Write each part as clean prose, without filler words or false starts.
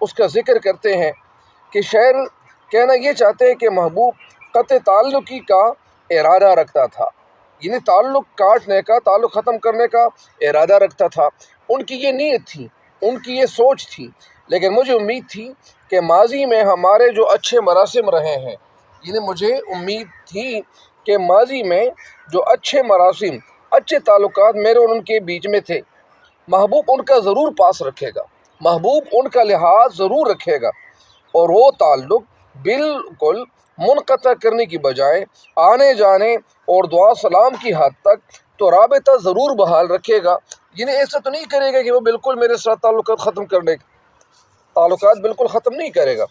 اس کا ذکر کرتے ہیں کہ شاعر کہنا یہ چاہتے ہیں کہ محبوب قطع تعلقی کا ارادہ رکھتا تھا، یعنی تعلق کاٹنے کا، تعلق ختم کرنے کا ارادہ رکھتا تھا۔ ان کی یہ نیت تھی، ان کی یہ سوچ تھی، لیکن مجھے امید تھی کہ ماضی میں ہمارے جو اچھے مراسم رہے ہیں، یعنی مجھے امید تھی کہ ماضی میں جو اچھے مراسم، اچھے تعلقات میرے اور ان کے بیچ میں تھے، محبوب ان کا ضرور پاس رکھے گا، محبوب ان کا لحاظ ضرور رکھے گا، اور وہ تعلق بالکل منقطع کرنے کی بجائے آنے جانے اور دعا سلام کی حد تک تو رابطہ ضرور بحال رکھے گا۔ یعنی ایسا تو نہیں کرے گا کہ وہ بالکل میرے ساتھ تعلقات بالکل ختم نہیں کرے گا،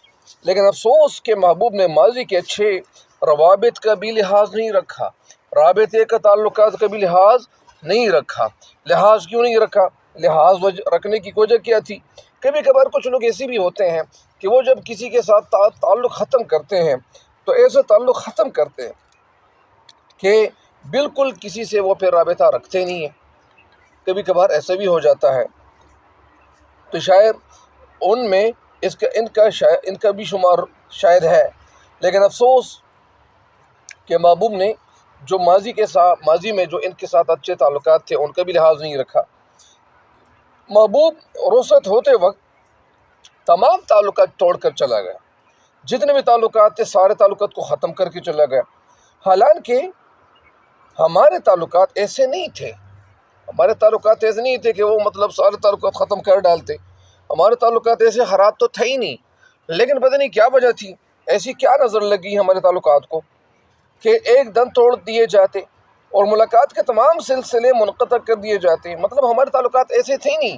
لیکن افسوس کہ محبوب نے ماضی کے اچھے روابط کا بھی لحاظ نہیں رکھا، رابطے کا تعلقات کا بھی لحاظ نہیں رکھا۔ لحاظ کیوں نہیں رکھا؟ لحاظ رکھنے کی وجہ کیا تھی؟ کبھی کبھار کچھ لوگ ایسے بھی ہوتے ہیں کہ وہ جب کسی کے ساتھ تعلق ختم کرتے ہیں تو ایسے تعلق ختم کرتے ہیں کہ بالکل کسی سے وہ پھر رابطہ رکھتے نہیں ہیں۔ کبھی کبھار ایسا بھی ہو جاتا ہے، تو شاید ان میں ان کا بھی شمار شاید ہے، لیکن افسوس کہ محبوب نے جو ماضی میں جو ان کے ساتھ اچھے تعلقات تھے ان کا بھی لحاظ نہیں رکھا۔ محبوب رخصت ہوتے وقت تمام تعلقات توڑ کر چلا گیا، جتنے بھی تعلقات تھے سارے تعلقات کو ختم کر کے چلا گیا۔ حالانکہ ہمارے تعلقات ایسے نہیں تھے، ہمارے تعلقات ایسے نہیں تھے کہ وہ سارے تعلقات ختم کر ڈالتے، ہمارے تعلقات ایسے خراب تو تھے ہی نہیں، لیکن پتہ نہیں کیا وجہ تھی، ایسی کیا نظر لگی ہمارے تعلقات کو کہ ایک دم توڑ دیے جاتے اور ملاقات کے تمام سلسلے منقطع کر دیے جاتے۔ ہمارے تعلقات ایسے تھے نہیں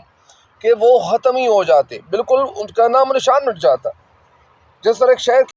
کہ وہ ختم ہی ہو جاتے، بالکل ان کا نام و نشان مٹ جاتا۔ جس طرح ایک شاعر